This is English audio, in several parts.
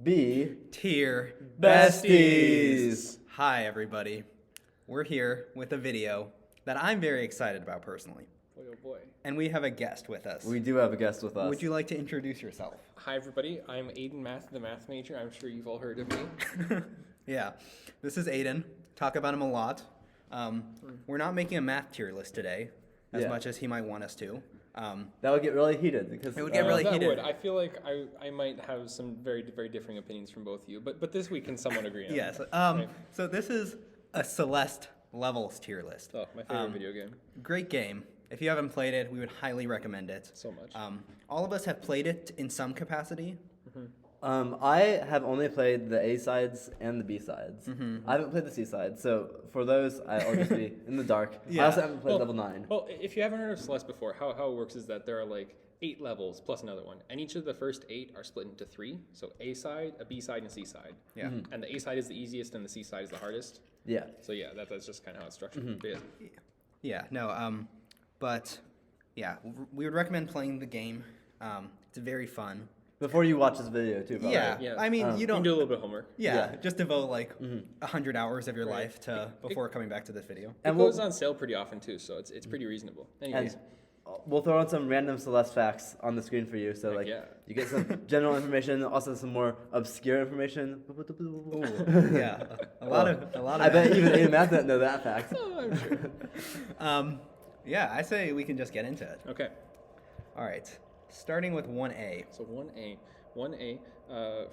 B Tier Besties. Hi, everybody. We're here with a video that I'm very excited about personally. Boy, oh boy. And we have a guest with us. We do have a guest with us. Would you like to introduce yourself? Hi, everybody. I'm Aiden Math, the math major. I'm sure you've all heard of me. Yeah. This is Aiden. Talk about him a lot. We're not making a math tier list today, as much as he might want us to. That would get really heated because It would get really that heated. would. I feel like I might have some very, very differing opinions from both of you, but this we can somewhat agree on. Yes. Right. So this is a Celeste levels tier list. Oh, my favorite video game. Great game. If you haven't played it, we would highly recommend it. So much. All of us have played it in some capacity. I have only played the A sides and the B sides. I haven't played the C sides, so for those I'll just be in the dark. Yeah. I also haven't played level 9. Well, if you haven't heard of Celeste before, how it works is that there are like 8 levels plus another one, and each of the first 8 are split into 3. So A side, a B side, and a C side. Yeah. And the A side is the easiest, and the C side is the hardest. Yeah. So yeah, that's just kind of how it's structured. But yeah. Yeah, no, but yeah, we would recommend playing the game. It's very fun. Before you watch this video too. Probably. Yeah, Yeah. I mean, you You don't. can do a little bit of homework. Yeah, Yeah. just devote like 100 hours of your Right. life to before coming back to this video. It And goes on sale pretty often too, so it's pretty reasonable. Anyways. And we'll throw on some random Celeste facts on the screen for you, so Heck like yeah. you get some general information, also some more obscure information. Ooh, yeah, a lot of. I bet even Aiden Math doesn't know that fact. Oh, I'm sure. Yeah, I say we can just get into it. Okay, All right, starting with 1A. so 1A,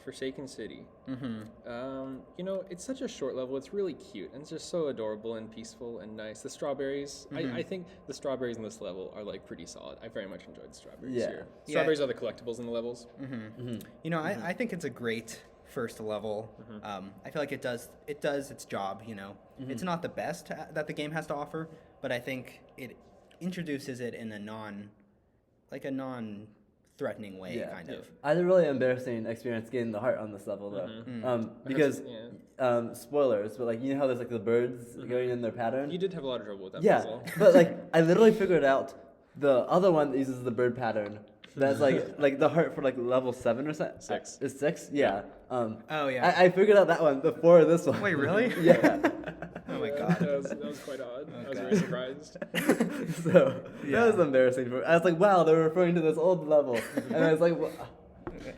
Forsaken City. You know, it's such a short level. It's really cute, and it's just so adorable and peaceful and nice. The strawberries, I think the strawberries in this level are like pretty solid. I very much enjoyed the strawberries Yeah. here. Yeah. Strawberries are the collectibles in the levels. You know, I think it's a great first level. I feel like it does its job. You know, it's not the best that the game has to offer, but I think it introduces it in a non-threatening way, Yeah. kind of. I had a really embarrassing experience getting the heart on this level though, because spoilers, but like you know how there's like the birds going in their pattern. You did have a lot of trouble with that Yeah, puzzle. but like I literally figured out the other one that uses the bird pattern. That's like the heart for like level 7 or something. 6. Is 6? Yeah. Oh yeah. I figured out that one before this one. Wait, really? Yeah. Oh my god. That was quite odd. I was very surprised. So Yeah. that was embarrassing. I was like, wow, they're referring to this old level, and I was like, well,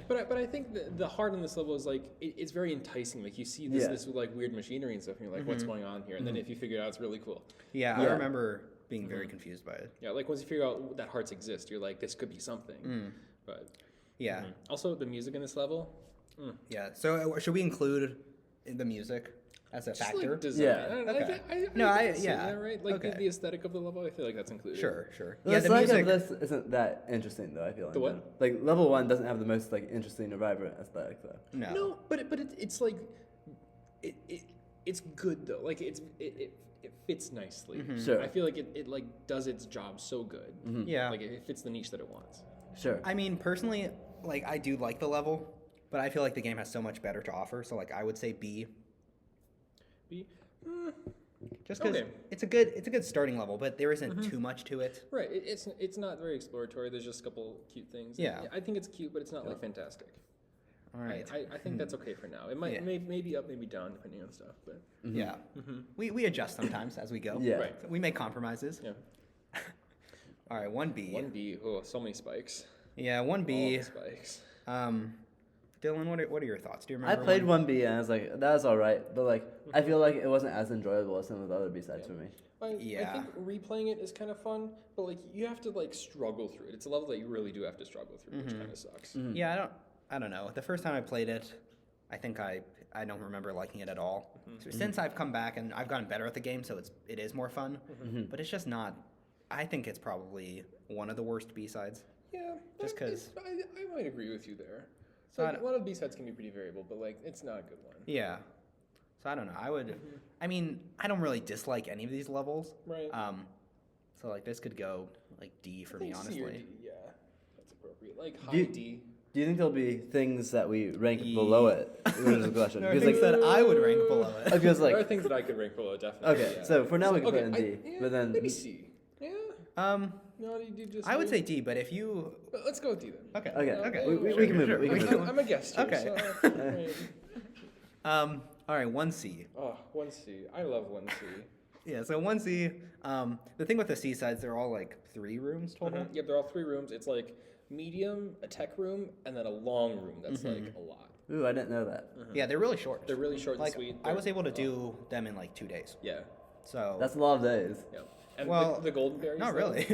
But I think the heart on this level is like it's very enticing. Like you see this Yeah. this like weird machinery and stuff, and you're like, what's going on here? And then if you figure it out, it's really cool. Yeah, I Yeah. remember being very confused by it. Yeah, like once you figure out that hearts exist, you're like, this could be something. But Yeah, also the music in this level, yeah. So should we include the music as a just factor? like design. Yeah. I don't know, Okay. I can see yeah. that, right? Like Okay. the aesthetic of the level, I feel like that's included. Sure. the Yeah, the aesthetic music. of this isn't that interesting though. I feel like The what? Like level 1 doesn't have the most like interesting or vibrant aesthetic though. No. No, but it's like it's good though. Like it fits nicely. Sure. I feel like it like does its job so good. Yeah. Like it fits the niche that it wants. Sure. I mean, personally, like I do like the level, but I feel like the game has so much better to offer. So like I would say B, just because Okay. it's a good starting level, but there isn't too much to it. Right. It's not very exploratory. There's just a couple cute things. Yeah. I think it's cute, but it's not like fantastic. All right. I think that's okay for now. It might Yeah. maybe up, maybe down, depending on stuff. But Yeah. We adjust sometimes as we go. Yeah. Right. So we make compromises. yeah, All right. 1B. 1B. Oh, so many spikes. Yeah. All 1B. the spikes. Dylan, what are your thoughts? Do you I remember? played 1B and I was like, that was alright, but like I feel like it wasn't as enjoyable as some of the other B-sides for me. I Yeah. think replaying it is kind of fun, but like you have to like struggle through it. It's a level that you really do have to struggle through, which kind of sucks. Yeah, I don't know. The first time I played it, I think I don't remember liking it at all. So since I've come back and I've gotten better at the game, so it is more fun. But it's just not. I think it's probably one of the worst B-sides. Yeah, Just 'cause- I might agree with you there. So Like, I a lot of B-sides can be pretty variable, but like it's not a good one. Yeah. So I don't know. I would. I mean, I don't really dislike any of these levels. Right. So like this could go like D for I me, think C or honestly. D, yeah, that's appropriate. Like high Do you- D. Do you think there'll be things that we rank Ye- below it? Which is a question. There are Because things like, that I would rank below it. because There are like, things that I could rank below, definitely. okay, yeah. so for now we can okay, put it in D, yeah, but then maybe C. Yeah. No, you just. I would say D, but if you... But let's go with D then. Okay. Okay. Okay. We can move it. We can move it. I'm a guest here. Okay. So, right. All right, 1C. Oh, 1C. I love 1C. Yeah, so 1C, the thing with the seasides, they're all like 3 rooms total. Yep, they're all 3 rooms. It's like medium, a tech room, and then a long room that's like a lot. Ooh, I didn't know that. Yeah, they're really short. They're really short like, and sweet. I was able to do them in like 2 days. Yeah. So That's a lot of days. Yeah. And Well, the golden berries. not though, really.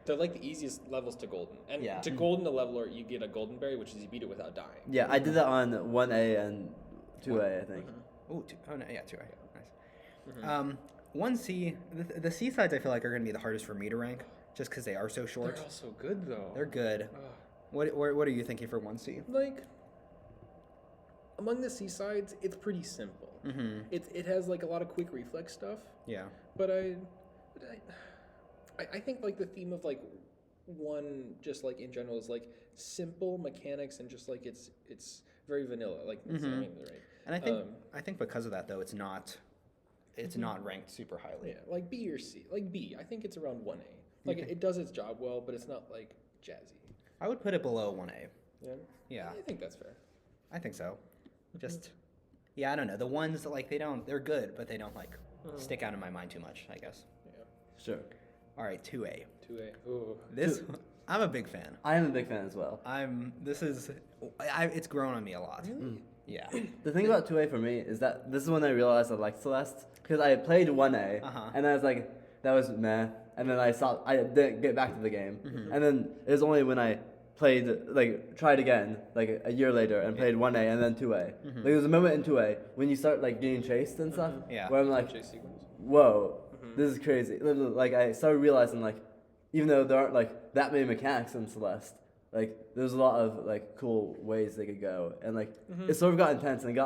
They're like the easiest levels to golden. And Yeah. to golden a leveler, you get a golden berry, which is you beat it without dying. Yeah, I did that on 1A and 2A, I think. Ooh, oh no, yeah, 2A. Nice. 1C, the seasides I feel like are going to be the hardest for me to rank, just because they are so short. They're all so good though. They're good. Ugh. What are you thinking for 1C? Like among the seasides, it's pretty simple. It has like a lot of quick reflex stuff. Yeah. But I think like the theme of like one just like in general is like simple mechanics and just like it's very vanilla. Like that's not even right. And I think because of that though, it's not ranked super highly. Yeah, like B or C. Like B, I think it's around 1A. Like it does its job well, but it's not like jazzy. I would put it below 1A. Yeah. Yeah, I think that's fair. I think so. Just yeah, I don't know. The ones that like they're good, but they don't like stick out in my mind too much, I guess. Yeah. Sure. All right, 2A. 2A. Ooh. I'm a big fan. I am a big fan as well. It's grown on me a lot. Yeah. The thing about 2A for me is that this is when I realized I liked Celeste. Because I played 1A, and I was like, that was meh. And then I didn't get back to the game. And then it was only when I tried again, like a year later, and played 1A and then 2A. Like, there was a moment in 2A when you start, like, getting chased and stuff, where I'm like, Chase sequence. whoa, this is crazy. Like, I started realizing, like, even though there aren't, like, that many mechanics in Celeste, like, there's a lot of, like, cool ways they could go. And, like, it sort of got intense and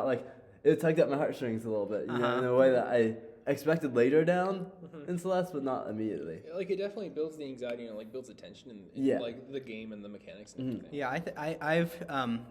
it tugged at my heartstrings a little bit, you know, in a way that I expected later down in Celeste, but not immediately. Like it definitely builds the anxiety and like builds the tension in like the game and the mechanics and everything. Yeah, I've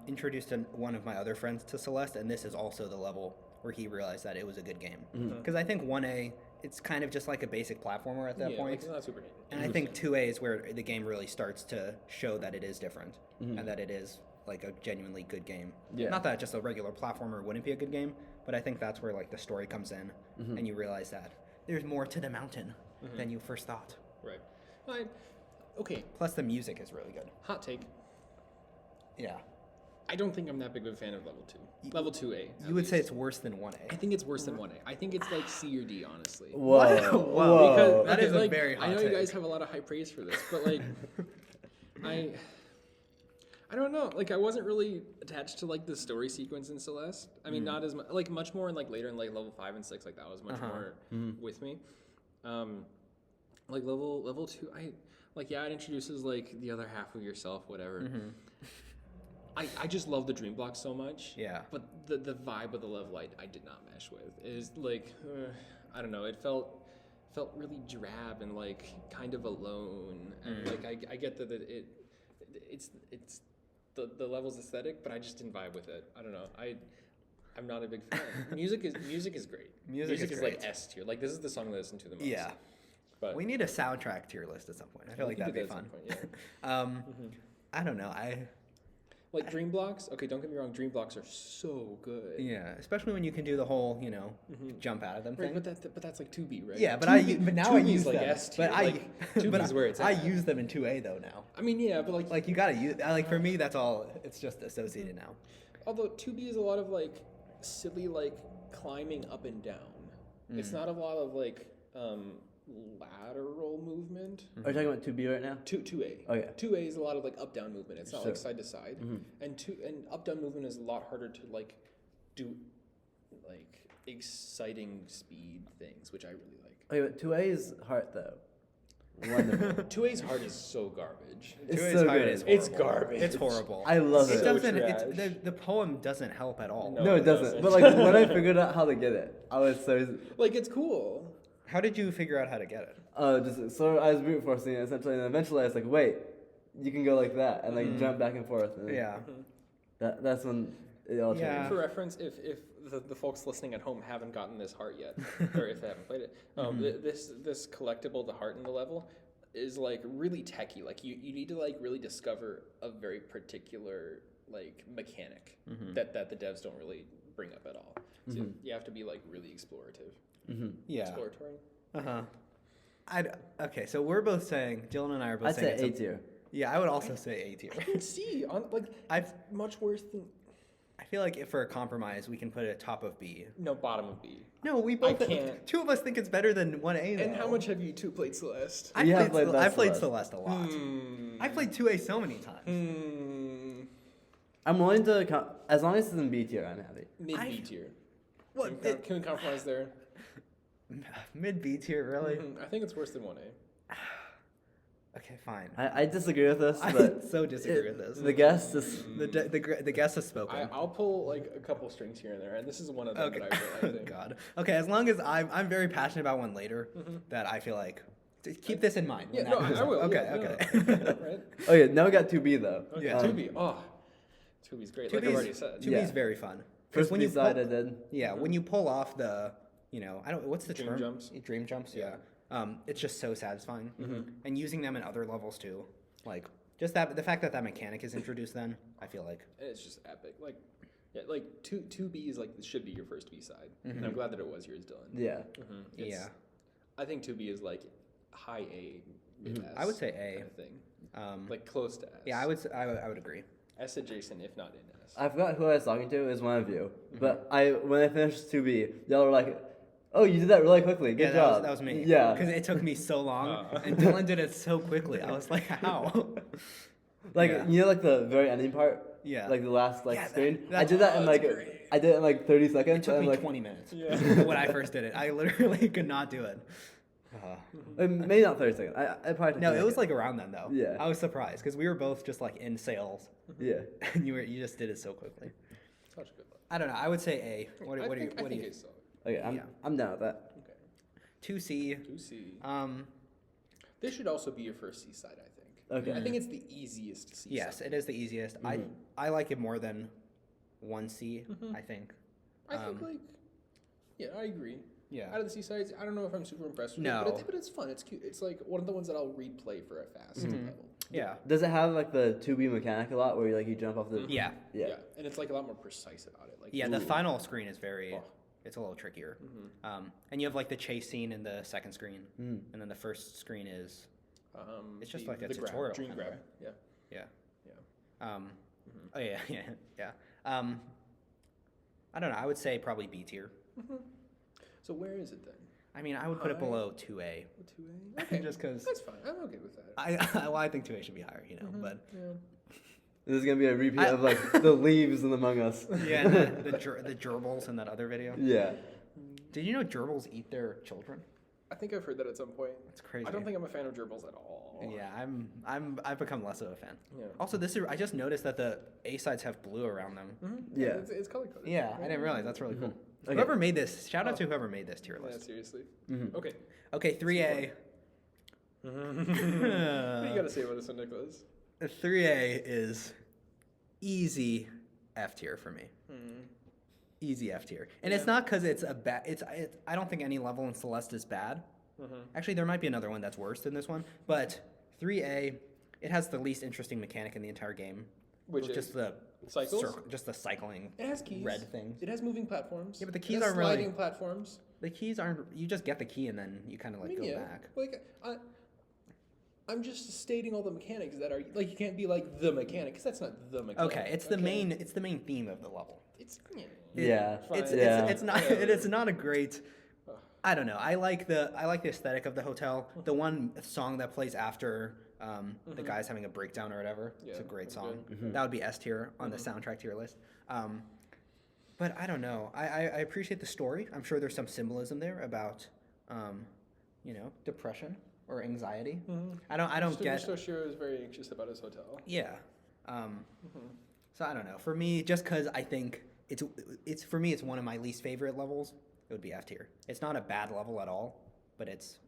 introduced one of my other friends to Celeste, and this is also the level where he realized that it was a good game. Because I think 1A, it's kind of just like a basic platformer at that Yeah, point. like, it's not super neat. And I think 2A is where the game really starts to show that it is different and that it is like a genuinely good game. Yeah. Not that just a regular platformer wouldn't be a good game, but I think that's where like the story comes in and you realize that there's more to the mountain than you first thought. Right. Okay. Plus the music is really good. Hot take. Yeah. I don't think I'm that big of a fan of level 2. Level 2A. You would say it's worse than 1A. I think it's worse than 1A. I think it's like C or D, honestly. Whoa. Whoa. That is a like, very hot I know take. you guys have a lot of high praise for this, but like, I don't know. Like, I wasn't really attached to like the story sequence in Celeste. I mean, not as much. Like, much more in like later in like level 5 and 6. Like that was much more with me. Like level 2, it introduces like the other half of yourself, whatever. I just love the dream block so much. Yeah. But the vibe of the level I did not mesh with. It was like I don't know. It felt really drab and like kind of alone. And like I get that it's the level's aesthetic, but I just didn't vibe with it. I don't know. I'm not a big fan. Music is great. Music is like great. S tier. Like this is the song I listen to the most. Yeah. But We need a soundtrack tier list at some point. I feel like we can that'd be do that fun. at some point, yeah. I don't know. Like dream blocks. Okay, don't get me wrong. Dream blocks are so good. Yeah, especially when you can do the whole, jump out of them Right, thing. but that's like 2B, right? Yeah, but 2B, but now I 2B is use like them. S tier. But like 2B is where it's at. I use them in 2A though now. I mean, yeah, but Like you gotta use. Like for me, that's all. It's just associated now. although 2B is a lot of like silly like climbing up and down. It's not a lot of like lateral movement. Are you talking about 2B right now? 2A. Oh, yeah. 2A is a lot of like up down movement. It's not like Sure. side to side. And up down movement is a lot harder to like do like exciting speed things, which I really like. Okay, but 2A is hard though. Wonderful. 2A's heart is so garbage. It's 2A's so hard good. is It's horrible. garbage. It's horrible. I love It it. So doesn't. trash. The poem doesn't help at all. No, it doesn't. But like when I figured out how to get it, I was so Like it's cool. How did you figure out how to get it? just so I was brute forcing it essentially, and eventually I was like, wait, you can go like that, and like jump back and forth. And Yeah. That's when it all changed. Yeah. For reference, if the folks listening at home haven't gotten this heart yet, or if they haven't played it, this collectible, the heart in the level, is like really techy. Like you need to like really discover a very particular like mechanic that the devs don't really bring up at all. So you have to be like really explorative. Yeah. Exploratory. Okay, so we're both saying, Dylan and I are both I'd saying say A tier. Yeah, I would also say A tier. I can see on like I've much worse than. I feel like if for a compromise, we can put it top of B. No, bottom of B. No, we both. can't. Two of us think it's better than 1A. Though. And how much have you two played Celeste? I've played Celeste a lot. Hmm. I played 2A so many times. I'm willing to, as long as it's in B tier, I'm happy. Mid B tier. What? Can we compromise there? Mid B tier, really? I think it's worse than 1A. Okay, fine. I disagree with this, I but so disagree with this. the guest is The guest has spoken. I'll pull like a couple strings here and there, and this is one of them that I really think. God. Okay, as long as I'm very passionate about one later, that I feel like keep this in mind. Yeah, no, I will. Okay, yeah, okay. No, right? Okay, now we got 2B though. Okay, Yeah. 2B. Oh, 2B's great. Like I already said. 2B is very fun. 'Cause First when you B-side pull- I did. Yeah, when you pull off the, what's the Dream term? jumps? Dream jumps, yeah. It's just so satisfying. And using them in other levels too. Like, just the fact that mechanic is introduced then, I feel like. And it's just epic. Like, yeah, like 2B is like should be your first B side, and I'm glad that it was yours, Dylan. Yeah. Yeah. I think 2B is like high A, mid S. I would say A. Kind of thing. Like close to S. Yeah, I would agree. S adjacent, if not in S. I forgot who I was talking to. It was one of you. But when I finished 2B, y'all were like, "Oh, you did that really quickly. Good job." That was me. Yeah. Because it took me so long, and Dylan did it so quickly. I was like, how? Like Yeah. you know, like the very ending part. Yeah. Like the last Yeah, screen. I that's- did that in that's like great. I did it in like 30 It seconds. took and me like 20 minutes Yeah. when I first did it. I literally could not do it. maybe not 30 seconds. I probably took No, me it was like like around then though. Yeah. I was surprised because we were both just like in sales, yeah. and you just did it so quickly. Such a good one. I don't know. I would say A. What I do you? think it's solid. Okay, Yeah. I'm down with that. Okay. 2C. 2C. This should also be your first C side, I think. Okay. I think it's the easiest C Yes, side. it is the easiest. I like it more than 1C. I think. I think like, yeah, I agree. Yeah. Out of the C sides, I don't know if I'm super impressed with No. it, but it's fun. It's cute. It's like one of the ones that I'll replay for a fast level. Yeah. Does it have like the 2B mechanic a lot where you jump off the? Yeah. Yeah. And it's like a lot more precise about it. Like Yeah. The final screen is very. Oh. It's a little trickier. And you have like the chase scene in the second screen, and then the first screen is. It's just like a the tutorial dream kinda, grab. right? Yeah. Yeah. Yeah. Oh yeah, yeah. I don't know. I would say probably B tier. So where is it then? I mean, I would put it below 2A. 2A. Okay. Just because That's fine. I'm okay with that. I think 2A should be higher, but Yeah. This is gonna be a repeat of like the leaves in Among Us. yeah, and the gerbils in that other video. Yeah. Did you know gerbils eat their children? I think I've heard that at some point. It's crazy. I don't think I'm a fan of gerbils at all. Yeah, I've become less of a fan. Yeah. Also, I just noticed that the A sides have blue around them. Yeah. It's color coded. Yeah, I didn't realize. That's really cool. Okay. Whoever made this, shout out to whoever made this tier Yeah, list. seriously. Mm-hmm. Okay. Okay, 3A. What do you got to say about this one, Nicholas? 3A is easy F tier for me. Easy F tier, and it's not because it's a bad. I don't think any level in Celeste is bad. Actually, there might be another one that's worse than this one, but 3A, it has the least interesting mechanic in the entire game, Which just is the cycles? just the cycling. It has keys. Red things. It has moving platforms. Yeah, but the It keys has aren't really- sliding platforms. The keys aren't. You just get the key and then you kind of like go back. Like I'm just stating all the mechanics that are like you can't be like the mechanic because that's not the mechanic. Okay, it's the main. It's the main theme of the level. It's Yeah. It's not. It's not a great. I don't know. I like the aesthetic of the hotel. The one song that plays after the guy's having a breakdown or whatever. It's a Yeah, great that's song. good. That would be S tier on the soundtrack tier list. But I don't know. I appreciate the story. I'm sure there's some symbolism there about, depression or anxiety. I don't get. Mr. Oshiro is very anxious about his hotel. Yeah. So I don't know. For me, just because I think it's for me, it's one of my least favorite levels. It would be F tier. It's not a bad level at all, but it's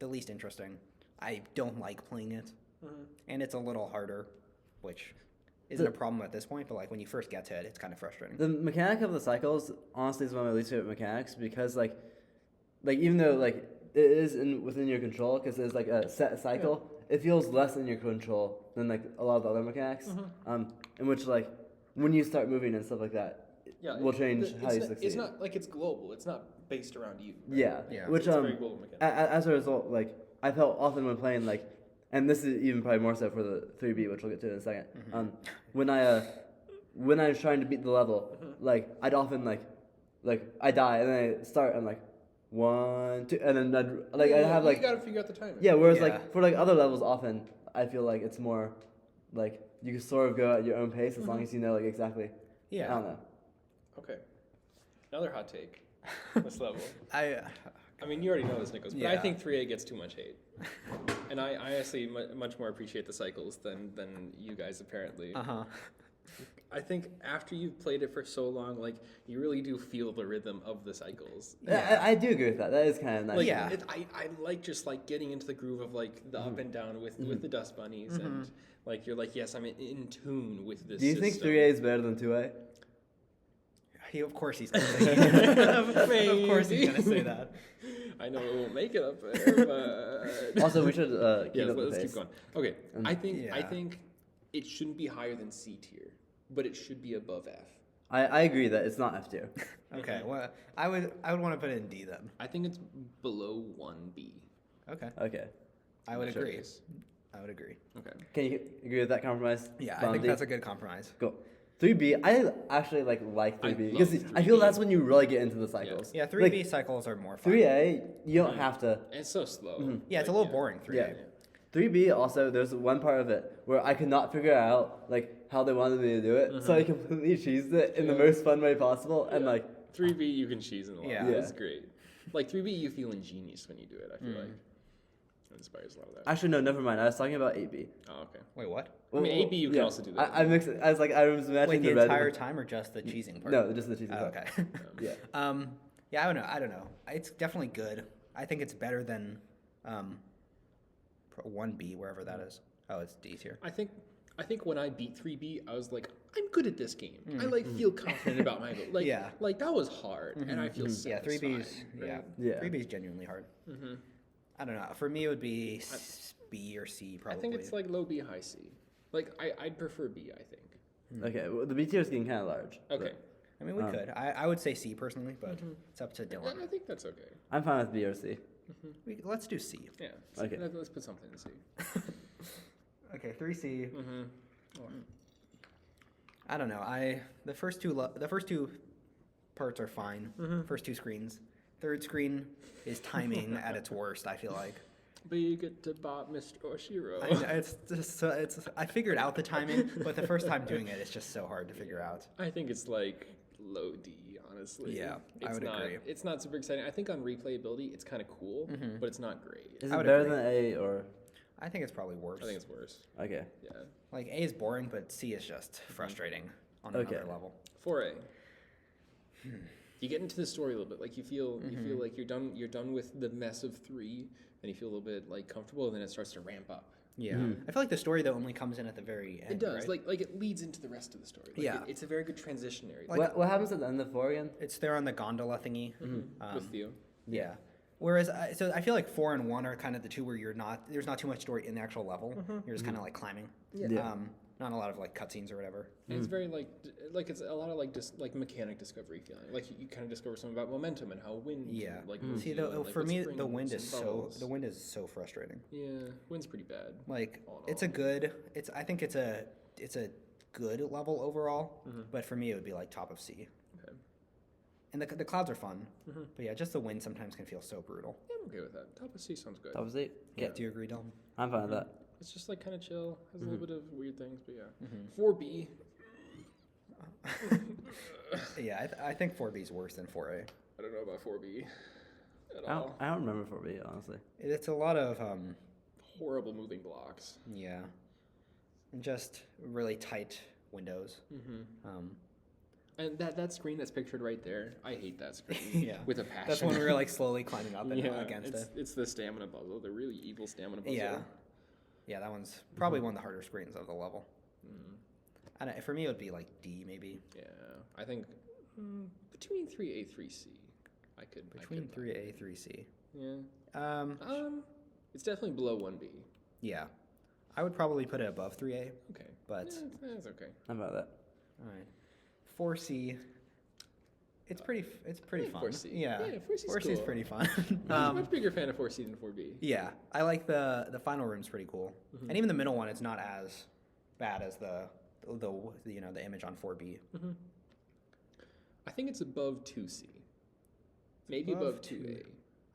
the least interesting. I don't like playing it, and it's a little harder, which isn't a problem at this point. But like when you first get to it, it's kind of frustrating. The mechanic of the cycles honestly is one of my least favorite mechanics because like even though like it is within your control because it's like a set cycle. It feels less in your control than like a lot of the other mechanics. In which like when you start moving and stuff like that, will change how you succeed. It's not like it's global. It's not based around you. Right? Yeah. Which it's very global mechanic. as a result, like I felt often when playing like, and this is even probably more so for the 3B, which we'll get to in a second. When I was trying to beat the level, like I'd often like I die and then I start. I'm like 1, 2, and then I'd have like you gotta figure out the timing. Yeah, whereas like for like other levels, often I feel like it's more like you can sort of go at your own pace as long as you know like exactly. Yeah. I don't know. Okay. Another hot take. This level. I mean, you already know this, Nicholas, but I think 3A gets too much hate, and I honestly much more appreciate the cycles than you guys apparently. I think after you've played it for so long, like you really do feel the rhythm of the cycles. Yeah, I do agree with that. That is kind of nice. Like, I like just like getting into the groove of like the up and down with the dust bunnies and like you're like, yes, I'm in tune with this. Do you think 3A is better than 2A? Of course he's gonna say that. Of course he's gonna say that. I know it won't make it up there, but Also, we should keep up the let's pace. keep going. Okay, I think it shouldn't be higher than C tier, but it should be above F. I agree that it's not F tier. Okay, well, I would want to put it in D then. I think it's below 1B. Okay. I would agree. Yes. I would agree. Okay. Can you agree with that compromise? Yeah, I think that's a good compromise. Cool. 3B, I actually like 3B because I 3B. feel that's when you really get into the cycles. Yeah, 3B cycles are more fun. 3A, you don't have to. And it's so slow. Yeah, it's a little boring, 3A. Yeah. 3B also, there's one part of it where I could not figure out like how they wanted me to do it, so I completely cheesed it in the most fun way possible, and like 3B you can cheese in a lot. Yeah. It's great. Like 3B you feel ingenious when you do it. I feel like it inspires a lot of that. Actually no, never mind. I was talking about 8B. Oh, okay. Wait, what? I mean, 8B you can also do that. I mixed it. I was imagining Wait, the red entire one. time or just the cheesing part? No, just the cheesing Oh, part. okay. Yeah. Yeah, I don't know. It's definitely good. I think it's better than 1B, wherever that is. Oh, it's D tier. I think when I beat 3B, I was like, I'm good at this game. I like feel confident about my ability. Like, Yeah. like that was hard, and I feel Yeah, satisfied. 3B's right? Yeah. 3B's genuinely hard. I don't know. For me, it would be B or C probably. I think it's like low B, high C. Like I'd prefer B. I think. Okay, well, the B tier is getting kind of large. Okay. I mean, we could. I would say C personally, but it's up to Dylan. I think that's okay. I'm fine with B or C. Let's do C. Yeah. Okay. Let's put something in C. Okay, 3C. I don't know. The first two parts are fine. First two screens. Third screen is timing at its worst. I feel like. But you get to bop Mr. Oshiro. It's just I figured out the timing, but the first time doing it, it's just so hard to figure out. I think it's like low D, honestly. Yeah, I would not, agree. It's not super exciting. I think on replayability, it's kind of cool, but it's not great. Is I it would better agree. than A or? I think it's probably worse. I think it's worse. Okay. Yeah. Like A is boring, but C is just frustrating on another level. 4A. You get into the story a little bit. Like you feel like you're done with the mess of 3, and you feel a little bit like comfortable, and then it starts to ramp up. Yeah, I feel like the story though only comes in at the very end. It does. right? Like it leads into the rest of the story. Like Yeah. it's a very good transitionary. What happens at the end of 4 again? It's there on the gondola thingy. with Theo. Yeah. Whereas, so I feel like 4 and 1 are kind of the two where there's not too much story in the actual level. You're just kind of like climbing. Yeah. Not a lot of like cutscenes or whatever. And it's very like it's a lot of like mechanic discovery feeling. Like you kind of discover something about momentum and how wind. Yeah. Like See, moves you, and, like, for what me, springs the wind and is bubbles. so frustrating. Yeah, wind's pretty bad. Like all in it's all. I think it's a good level overall, but for me it would be like top of C. Okay. And the clouds are fun, but yeah, just the wind sometimes can feel so brutal. Yeah, I'm okay with that. Top of C sounds good. Top of 8? Yeah, do you agree, Dylan? I'm fine with that. It's just like kind of chill. Has a little bit of weird things, but yeah. 4B. Yeah, I think 4B is worse than 4A. I don't know about 4B at all. I don't remember 4B honestly. It's a lot of Horrible moving blocks. yeah, and just really tight windows. And that screen that's pictured right there, I hate that screen. Yeah, With a passion. that's when we were like slowly climbing up and against it. It's the stamina puzzle, the really evil stamina puzzle. Yeah, that one's probably one of the harder screens of the level. I don't, for me, it would be like D maybe. Yeah, I think between 3A, 3C, I could. Between I could 3A, 3C. Yeah. It's definitely below 1B. Yeah. I would probably put it above 3A, Okay. but Yeah, that's okay. How about that? all right. 4C. It's pretty fun. 4C. Yeah. Yeah, 4C 's 4C is cool. pretty fun. I'm a much bigger fan of 4C than 4B. Yeah, I like the final room's pretty cool, and even the middle one, it's not as bad as the the image on 4B. I think it's above 2C. Maybe above 2A.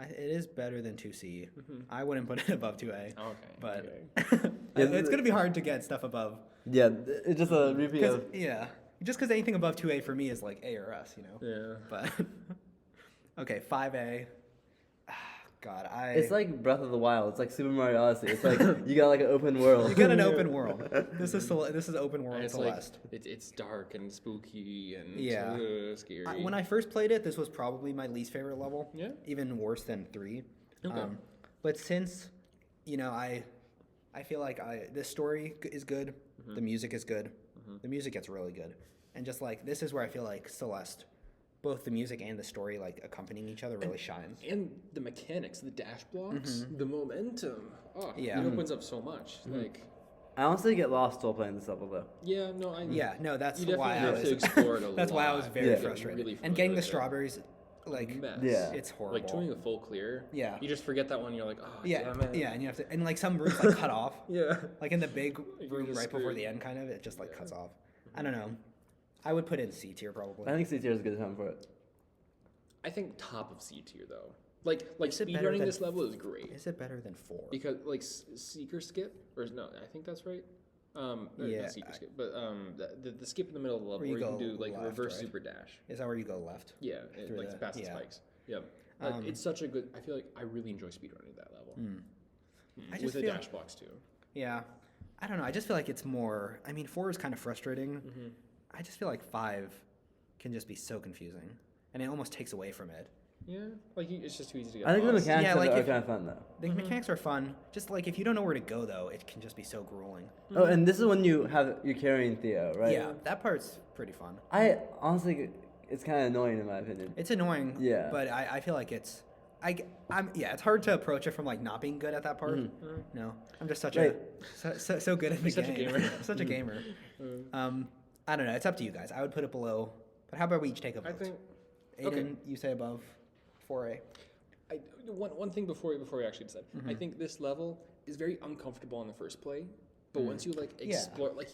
It is better than 2C. I wouldn't put it above 2A. Okay. But okay. it's gonna be hard to get stuff above. Yeah, it's just a repeat of. Yeah, just because anything above 2A for me is like A or S, Yeah. But okay, 5A. God, It's like Breath of the Wild. It's like Super Mario Odyssey. It's like you got like an open world. you got an open world. This is open world And it's Celeste. like it's dark and spooky and scary. When I first played it, this was probably my least favorite level. Yeah? Even worse than 3. Okay. But since, I feel like the story is good, the music is good, the music gets really good, and just like this is where I feel like Celeste, both the music and the story like accompanying each other really shines. And the mechanics, the dash blocks, the momentum. Oh, Yeah. It opens up so much. Like, I honestly get lost while playing this level though. yeah, no, I. Yeah, no, that's You why definitely I have was. to explore it a lot. That's why I was very Yeah. frustrated. Really And getting the frustrated. strawberries, like, Mess. Yeah. it's horrible. Like doing a full clear. Yeah. You just forget that one. You're like, oh, yeah, damn it. yeah, and you have to, and like some rooms like cut off. Yeah. Like in the big room just right before screwed. the end, kind of, it just like cuts off. I don't know. I would put it in C tier probably. I think C tier is a good time for it. I think top of C tier though. Like Is it better speedrunning than- this level is great Is it better than 4? because like seeker skip or no, I think that's right. Yeah, Not seeker skip, but the skip in the middle of the level Where you where you can go do like left, reverse right? super dash. Is that where you go left? Yeah, Through like the- past the yeah. spikes. Yeah, it's such a good. I feel like I really enjoy speedrunning that level. I just With the feel- dash blocks too. Yeah. I don't know. I just feel like it's more. I mean, 4 is kind of frustrating. I just feel like 5 can just be so confusing, and it almost takes away from it. Yeah, like it's just too easy to get. I think the lost. mechanics Yeah, of like it are if- kind of fun though. The mechanics are fun. Just like if you don't know where to go, though, it can just be so grueling. Oh, and this is when you're carrying Theo, right? Yeah, that part's pretty fun. I honestly, it's kind of annoying in my opinion. It's annoying. Yeah. But I feel like it's. It's hard to approach it from like not being good at that part. No, I'm just such Right. so good at the Such a game. gamer. Such a gamer. I don't know. It's up to you guys. I would put it below. But how about we each take a vote? I think. Aiden, okay. you say above 4A. One thing before we actually decide, I think this level is very uncomfortable on the first play, but once you like Yeah. explore, like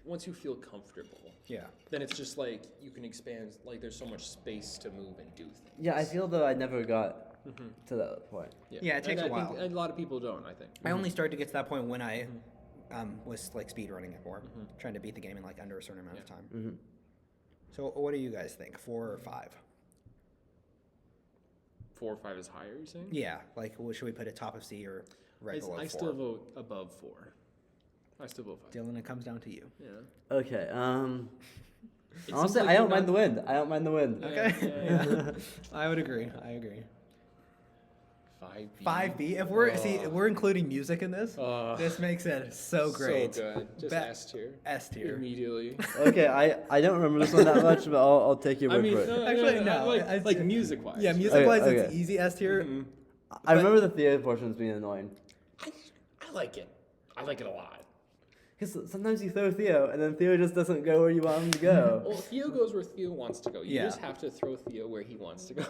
once you feel comfortable, Yeah. then it's just like you can expand. Like there's so much space to move and do things. Yeah, I feel though I never got to that point. Yeah, it takes and a I think while. a lot of people don't. I think. I only started to get to that point when I was like speed running it more, trying to beat the game in like under a certain amount of time. So what do you guys think? 4 or 5? 4 or 5 is higher. You saying? Yeah, like should we put it top of C or right below 4? I still vote above 4. I still vote 5. Dylan, it comes down to you. Yeah. Okay. It Honestly, seems like I don't you're mind the not- wind. I don't mind the wind. Okay. Yeah. I would agree. 5B. 5B. If we're including music in this, this makes it so great. So good. Just S tier. S tier. Immediately. Okay, I don't remember this one that much, but I'll take your I word mean, for it. Actually, no, Like music wise. Yeah, music wise, Okay, it's okay. easy S tier. I remember the Theo portions being annoying. I like it. I like it a lot. Because sometimes you throw Theo, and then Theo just doesn't go where you want him to go. Well, Theo goes where Theo wants to go. You Yeah. just have to throw Theo where he wants to go.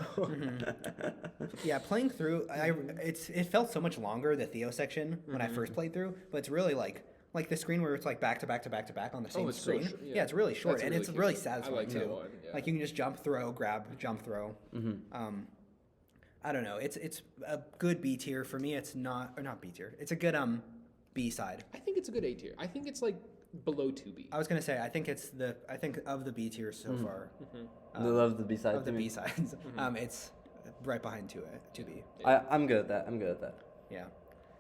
Yeah, playing through, it felt so much longer, the Theo section, when I first played through, but it's really like the screen where it's like back to back to back to back on the same it's so screen. short, yeah. yeah. It's really short, That's and really it's cute. really I satisfying like that too. one, yeah. Like you can just jump, throw, grab, jump, throw. I don't know. It's a good B tier for me. It's not or not B tier. It's a good B side. I think it's a good A tier. I think it's like below 2B. I was gonna say I think of the B tiers so far. I love the B-side Of the to me. B sides, it's right behind 2B. I'm good at that. Yeah.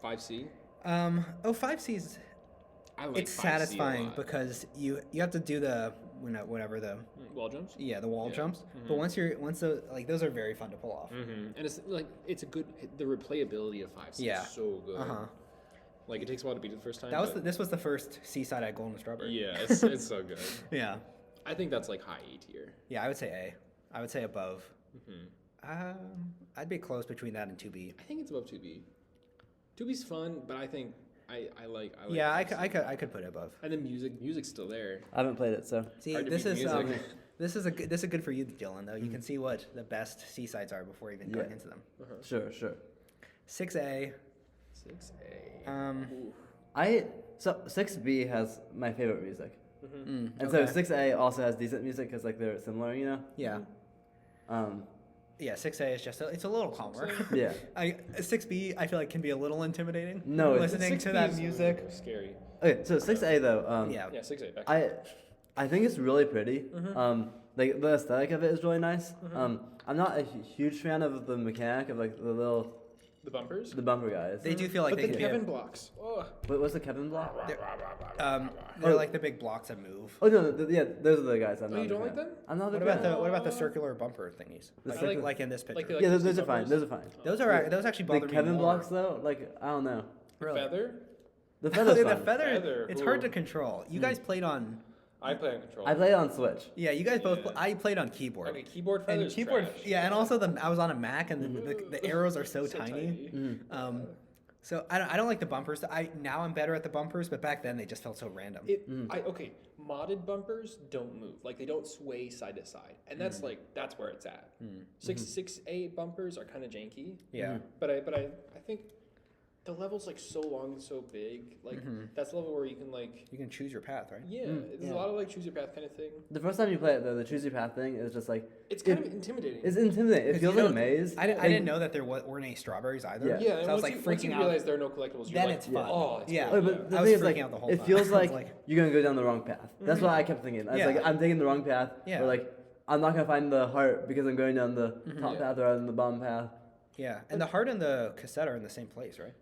5C. 5C is I like it's 5C a satisfying lot. because you have to do the whatever the Wall jumps. the wall jumps. But once those are very fun to pull off. And it's like it's a good the replayability of 5C Yeah. is so good. Like it takes a while to beat it the first time. This was the first Seaside at Golden Strawberry. yeah, it's so good. Yeah. I think that's like high A tier. Yeah, I would say A. I would say above. I'd be close between that and 2B. I think it's above 2B. 2B's fun, but I think I like. Yeah, I this. could put it above. And the music's still there. I haven't played it, so. See, Hard to this beat is music. this is good for you, Dylan. Though you can see what the best seasides are before even going into them. Sure. 6A. 6A. So 6B has my favorite music. And okay. so 6A also has decent music because like they're similar, you know. Yeah. Yeah, 6A is just it's a little calmer. Yeah. 6B I feel like can be a little intimidating. No, it's- listening to that music. Scary. Okay, so 6A though. Yeah. Yeah, 6A. Back. I think it's really pretty. Like the aesthetic of it is really nice. I'm not a huge fan of the mechanic of like The bumpers. the bumper guys. They do feel like But they the can Kevin be blocks. Oh. What's the Kevin block? they're like the big blocks that move. Oh no, yeah, those are the guys. I'm Oh, not you a don't fan. like them? I'm not a What fan. about the circular bumper thingies? The Like, circular- like in this picture. Like the Yeah, those electricity are fine. bumpers? Those are fine. those actually bother The me Kevin more. blocks though, like I don't know. Really? Feather. The feather's the fine. feather, it's hard ooh. to control. You guys played on. I play on control. I play it on Switch. Yeah, you guys both. Yeah. I played on keyboard. Okay, keyboard And feathers. keyboard, trash. yeah, and also I was on a Mac, and the arrows are so, So tiny. So I don't like the bumpers. Now I'm better at the bumpers, but back then they just felt so random. Okay, modded bumpers don't move. Like they don't sway side to side, and that's that's where it's at. 6A bumpers are kind of janky. Yeah. But I think the level's like so long and so big. Like that's the level where you can like You can choose your path, right? there's a lot of like choose your path kind of thing. The first time you play it though, the choose your path thing is just like It's kind of intimidating. it's intimidating. It 'Cause feels you like a don't- maze. I didn't know that there weren't any strawberries either. Yeah. Yeah, So and I was once like you, once you freaking realize out. there are no collectibles, you're Then like, it's fun. oh, it's Yeah. great. But the I was thing is, freaking like, out the whole it time. feels I was like, like- you're gonna go down the wrong path. That's what I kept thinking. I was Yeah. like, I'm taking the wrong path. Yeah. Or like, I'm not gonna find the heart because I'm going down the top Yeah. path rather than the bottom path. Yeah, and the heart and the cassette are in the same place, right?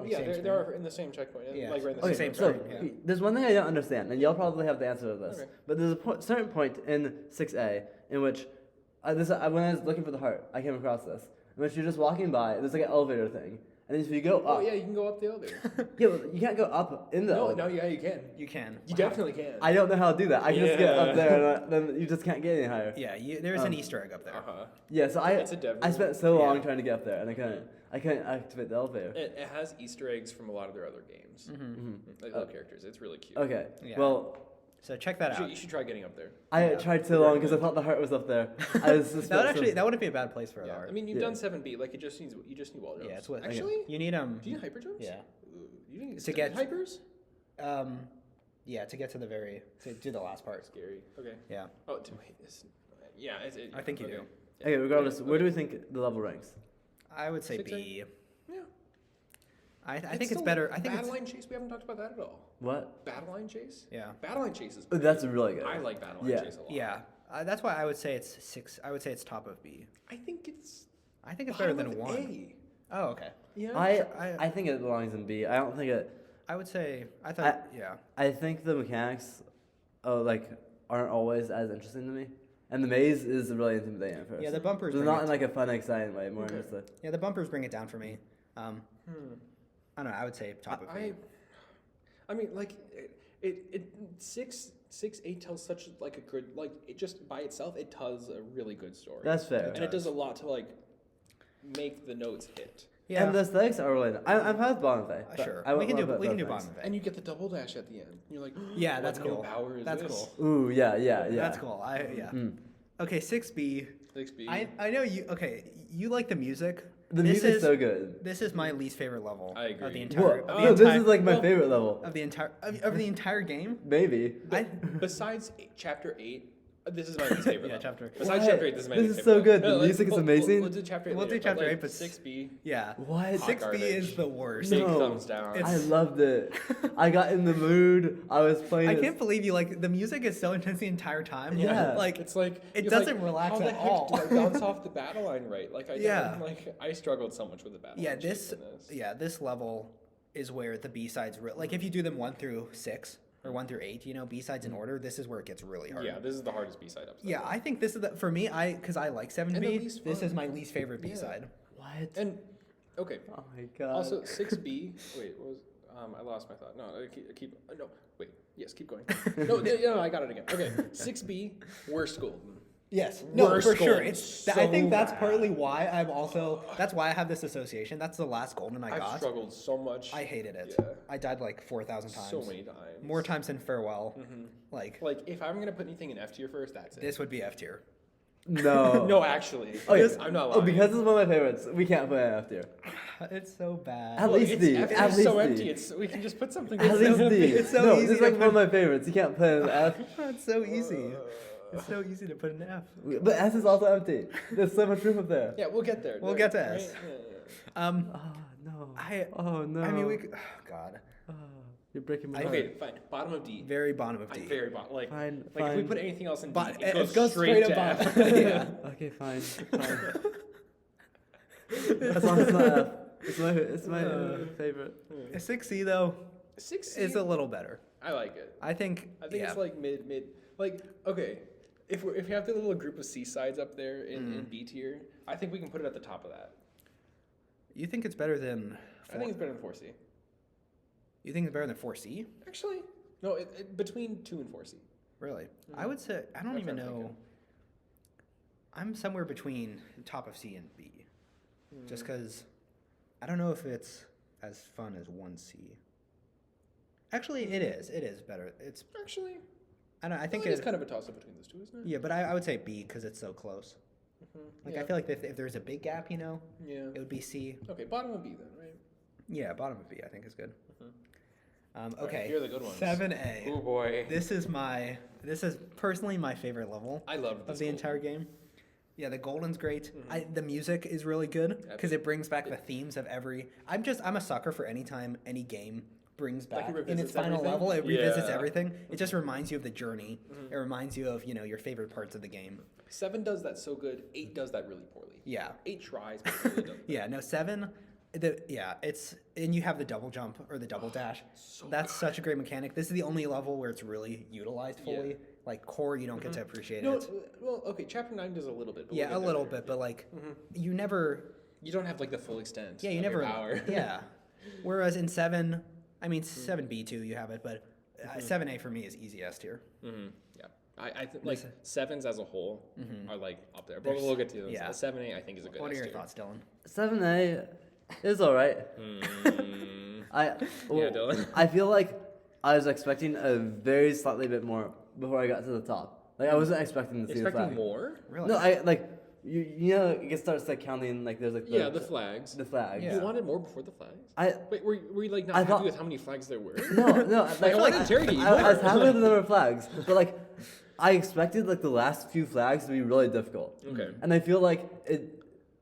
Yeah, same they are in the same checkpoint. Yeah. Like right in the Okay, Same so screen, yeah. there's one thing I don't understand, and y'all probably have the answer to this. Okay. But there's a certain point in 6A in which, when I was looking for the heart, I came across this. In which you're just walking by, there's like an elevator thing, and if you go up, Oh yeah, you can go up the elevator. yeah, but you can't go up in the no, elevator. yeah, you can. You can. You definitely can. I don't know how to do that. I can just get up Yeah. there, and then you just can't get any higher. Yeah, there's an Easter egg up there. Yeah, so It's a devil. I spent so long Yeah. trying to get up there, and I couldn't activate the elevator. It has Easter eggs from a lot of their other games. Like little characters. It's really cute. Okay, Yeah. well, So check that out. You should try getting up there. I tried so long because I thought the heart was up there. I was just That wouldn't be a bad place for a Yeah. heart. I mean, you've Yeah. done 7B. Like you just need wall jumps. Yeah, it's what Actually, you need do you need hyper jumps? Yeah. Ooh, you need To get- hypers. Yeah, to get to to do the last part. Scary. Okay. Yeah. Oh, wait. Yeah. I think you do. Okay, regardless, where do Okay. we think the level ranks? I would say 6A? B. Yeah. I think it's still better. I think Battle it's Line Chase. We haven't talked about that at all. What? Battle Line Chase. yeah. Battle Line Chase is. Oh, that's really good. I like Battle Line Yeah. Chase a lot. Yeah. That's why I would say it's 6. I would say it's top of B. I think it's. I think it's better bottom than of 1. A. Oh, okay. Yeah. I think it belongs in B. I don't think it. I would say I thought yeah. I think the mechanics, aren't always as interesting to me, and the maze is really intimidating at first. Yeah, the bumpers But bring not it in like a fun, exciting way. More Okay. in just like. Yeah, the bumpers bring it down for me. I don't know. I would say top of B. I mean, like, it 6A tells such like a good it just by itself it tells a really good story. That's fair. and it does a lot to like make the notes hit. Yeah. And the aesthetics are really. I'm fine with bottom of A. but Sure. I We can do love both bottom of And A. you get the double dash at the end. You're like, Yeah, what that's new cool. power is That's this? cool. Ooh, yeah. That's cool. Yeah. Okay, 6B. 6B. I know you. Okay, you like the music. The This music's is so good. This is my least favorite level. I agree. Of the Whoa, entire. Of the no, this entire, is like my well, favorite level. of the entire game. Maybe. Besides chapter 8, this is my least favorite. Yeah, level. chapter- Besides What? chapter 8, this is my This least is favorite. so good. level. The music is amazing. We'll do chapter 8. We'll do later, chapter but, 8, but 6B. Yeah. What? 6B garbage. is the worst. Big No. thumbs down. It's- I loved it. I got in the mood. I was playing. I it. can't believe you like the music is so intense the entire time. Yeah. Like It's like it you're doesn't like, relax how the at heck all. Did I bounce off the battle line right? Like I Yeah. don't, like I struggled so much with the battle. yeah, line chase in this level is where the B-sides like if you do them 1 through 6 or 1 through 8, B-sides in order, this is where it gets really hard. Yeah, this is the hardest B side up. Yeah, I think this is for me. Because I like 7B. And the least This fun. is my least favorite Yeah. B-side. What? And okay. Oh my god. Also 6B. Wait, what was I lost my thought. No, I keep no. Wait. Yes, keep going. No, I got it again. Okay. 6B worst school. Yes, no, Worst for sure. golden. It's. I think that's bad. partly why I'm also. That's why I have this association. That's the last golden I I've got. struggled so much. I hated it. Yeah. I died like 4,000 times. So many times. More times than farewell. Like if I'm gonna put anything in F tier first, that's it. This would be F tier. No. No, actually. Oh, yes. I'm not Oh, lying. because this is one of my favorites. We can't put it after. It's so bad. At least D. F At is least so D. empty. We can just put something. At least D. It's so no, easy this is to like one of my favorites. You can't put an F. It's so easy. It's so easy to put an F. But S is also empty. There's so much room up there. Yeah, we'll get there. We'll get to right? S. Yeah. Oh, no. I no. I mean, we could. Oh, God. Oh, you're breaking my heart. Okay, fine. Bottom of D. Very bottom of D. Very bottom. Like, Fine, like if we fine. put anything else in D, But it goes straight to F. yeah. Okay, fine. Fine. As long as it's not F. It's my favorite. A 6C though 6C. is a little better. I like it. I think. I think it's like mid. Like, okay, if we have the little group of C sides up there in B tier, I think we can put it at the top of that. You think it's better than? I think it's better than 4C. You think it's better than 4C? Actually, no, between 2 and 4C. Really? I would say I don't That's even what I'm know. thinking. I'm somewhere between top of C and B, just because I don't know if it's as fun as 1C. Actually, it is. It is better. It's. Actually, I don't. I think it's kind of a toss up between those two, isn't it? Yeah, but I would say B because it's so close. Like Yeah. I feel like if there's a big gap, you know, Yeah. it would be C. Okay, bottom of B then, right? Yeah, bottom of B I think is good. Alright, Okay. here are the good ones. 7A. Oh boy. This is personally my favorite level I love this of the entire golden. game. Yeah, the golden's great. The music is really good because it brings back the themes of every. I'm a sucker for any time any game brings Like it back in its revisits final everything? level. It revisits Yeah. everything. It just reminds you of the journey. It reminds you of your favorite parts of the game. 7 does that so good. 8 does that really poorly. Yeah. 8 tries, but it really doesn't. Yeah, no, 7. It's and you have the double jump or the double dash. That's such a great mechanic. This is the only level where it's really utilized fully. Yeah. Like core, you don't get to appreciate No, it. well, okay, chapter 9 does a little bit. But Yeah, we'll a get little there. bit, but like you never. You don't have like the full extent. Yeah, you of never. Your power. Yeah. Whereas in 7, I mean 7B too, you have it, but 7A for me is easy S tier. Yeah. I think like 7s as a whole are like up there, but There's- we'll get to those. yeah. 7A I think is a good. What are S your tier. thoughts, Dylan? 7A is alright. Yeah, Dylan. I feel like I was expecting a very slightly bit more before I got to the top. Like I wasn't expecting to see the Expecting flag. more? Really? No, I like you know it starts like counting like there's like The flags. the flags. Yeah. You wanted more before the flags? I Wait, were you like not I happy thought- with how many flags there were? no like I wanted to interrogate you I was more. happy with the number of flags, but like I expected like the last few flags to be really difficult. Okay. And I feel like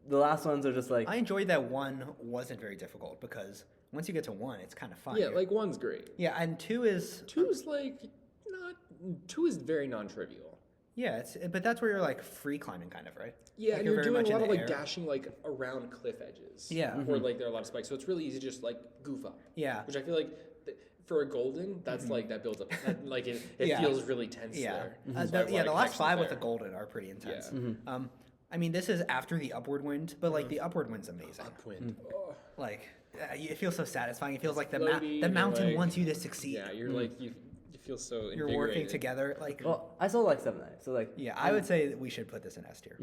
the last ones are just like I enjoyed that 1 wasn't very difficult because once you get to 1, it's kind of fun. Yeah, like 1's great. Yeah, and 2 is 2 is like not. 2 is very non-trivial. yeah, but that's where you're like free climbing kind of, right? Yeah, Like and you're you're very doing much a in lot of the like air. dashing like around cliff edges. Yeah. Where like there are a lot of spikes, so it's really easy to just like goof up. Yeah. Which I feel like for a golden, that's like that builds up. Like it Yeah. feels really tense Yeah. there. Uh, So I have a the lot of last 5 connections with the there. golden are pretty intense. Yeah. I mean, this is after the upward wind, but like the upward wind's amazing. Upwind. Oh. Like, it feels so satisfying. It feels like the floaty, the and, mountain like- wants you to succeed. Yeah, you're like you feel so You're working invigorated. together. Like, well, I still like 7A. So like yeah, I would say that we should put this in S tier.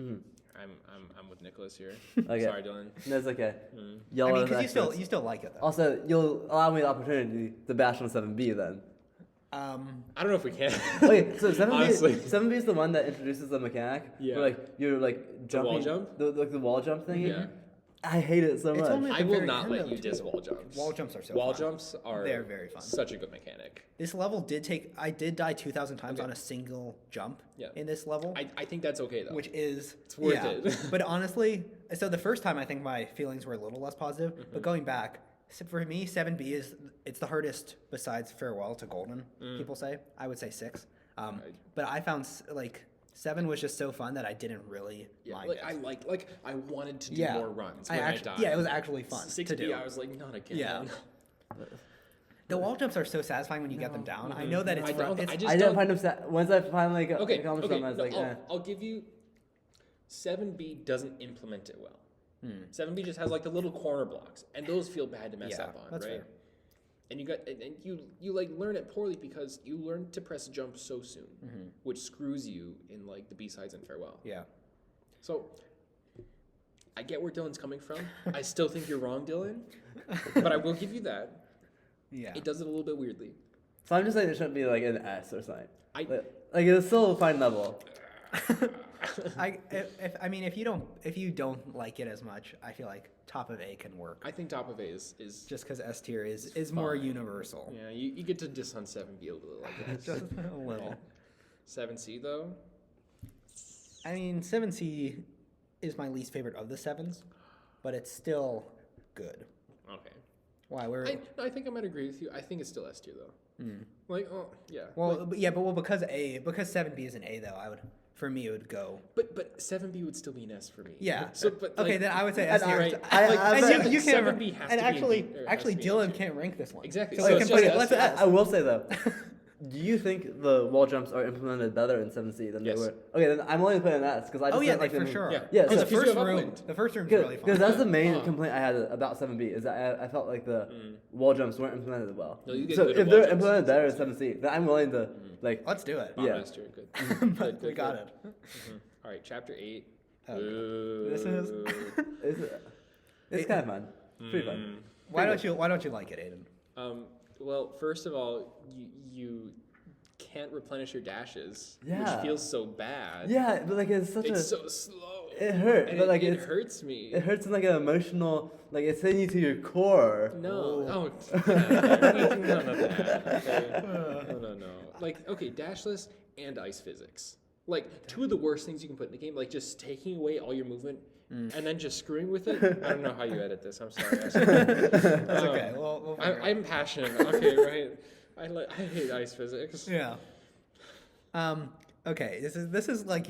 I'm with Nicholas here. Okay. Sorry, Dylan. That's okay. I Y'all mean, are because experts. you still like it though. Also, you'll allow me the opportunity to bash on 7B then. I don't know if we can. Okay, so 7B, Honestly. 7B is the one that introduces the mechanic. Yeah. Where like you're like jumping. wall jump? The wall jump thing. Yeah. I hate it so It's much. only- I will very not end let of you it. diss wall jumps. Wall jumps are so Wall fun. jumps are They're very fun. Such a good mechanic. This level I did die 2,000 times Okay. on a single jump Yeah. in this level. I think that's okay though. Which is It's worth yeah. it. But honestly, so the first time I think my feelings were a little less positive, but going back, for me 7B it's the hardest besides farewell to golden. People say I would say 6, but I found like 7 was just so fun that I didn't really mind like it. I wanted to do more runs when I died. Yeah, it was actually fun 6B, to do. I was like, not again. Yeah. The wall jumps are so satisfying when you get them down. I know that it's I don't- it's I just I didn't don't- find them once I finally got Okay, accomplished okay. them. I was no, like, I'll give you 7B doesn't implement it well. 7B just has like the little corner blocks, and those feel bad to mess Yeah, up on, that's right? fair. and you like learn it poorly because you learn to press jump so soon, which screws you in like the B-sides and farewell. Yeah. So I get where Dylan's coming from. I still think you're wrong, Dylan, but I will give you that. Yeah. It does it a little bit weirdly. So I'm just saying it shouldn't be like an S or something. Like it's still a fine level. If you don't like it as much, I feel like top of A can work. I think top of A is just because S tier is more universal. Yeah, you get to diss on 7B a little, I guess. Just a little. 7C though. I mean, 7C is my least favorite of the 7s, but it's still good. Okay. Why? I think I might agree with you. I think it's still S tier though. Like, oh yeah. Well, because 7B is an A though, for me it would go. But 7B would still be an S for me. Yeah. So, but okay, like, then I would say S tier. right. You can't. 7B has And to actually, be actually, has to be Dylan S tier. can't rank this one. Exactly. So, So we it's can put just it. Let's I will say though, do you think the wall jumps are implemented better in 7C than they were? Okay, then I'm only putting that because I just didn't like for them. sure. Yeah. So so- the first you have room, upwind. the first room is really fun. Because that's the main complaint I had about 7B is that I felt like the wall jumps weren't implemented well. No, you get So good if wall they're jumps. implemented better in 7C, then I'm willing to like. Let's do it. Yeah. S tier. Good. But we got it. All right, chapter 8. This is. It's kind of fun. It's pretty fun. Why don't you like it, Aiden? Well, first of all, you can't replenish your dashes, Yeah. which feels so bad. Yeah, but like it's so slow. It hurt, And but like it it's hurts me. It hurts in like an emotional, like it's hitting you to your core. No, none of that. Okay? No. Like, okay, dashless and ice physics. Like, two of the worst things you can put in a game. Like, just taking away all your movement and then just screwing with it. I don't know how you edit this. I'm sorry. That's okay. We'll figure it out. I'm passionate. Okay, right. I hate ice physics. Yeah. Okay. This is like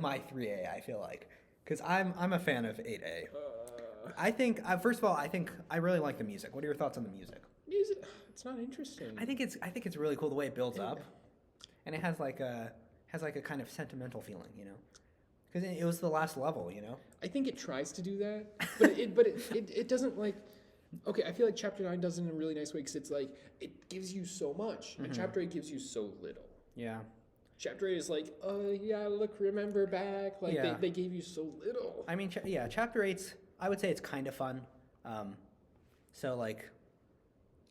my 3A. I feel like because I'm a fan of 8A. I think first of all I really like the music. What are your thoughts on the music? Music. It's not interesting. I think it's really cool the way it builds up, and it has like a kind of sentimental feeling, you know, because it was the last level, you know. I think it tries to do that, but it doesn't like. Okay, I feel like Chapter 9 does it in a really nice way because it's like it gives you so much, and Chapter 8 gives you so little. Yeah. Chapter 8 is like, oh yeah, look, remember back, like they gave you so little. I mean, Chapter 8's. I would say it's kind of fun. So like,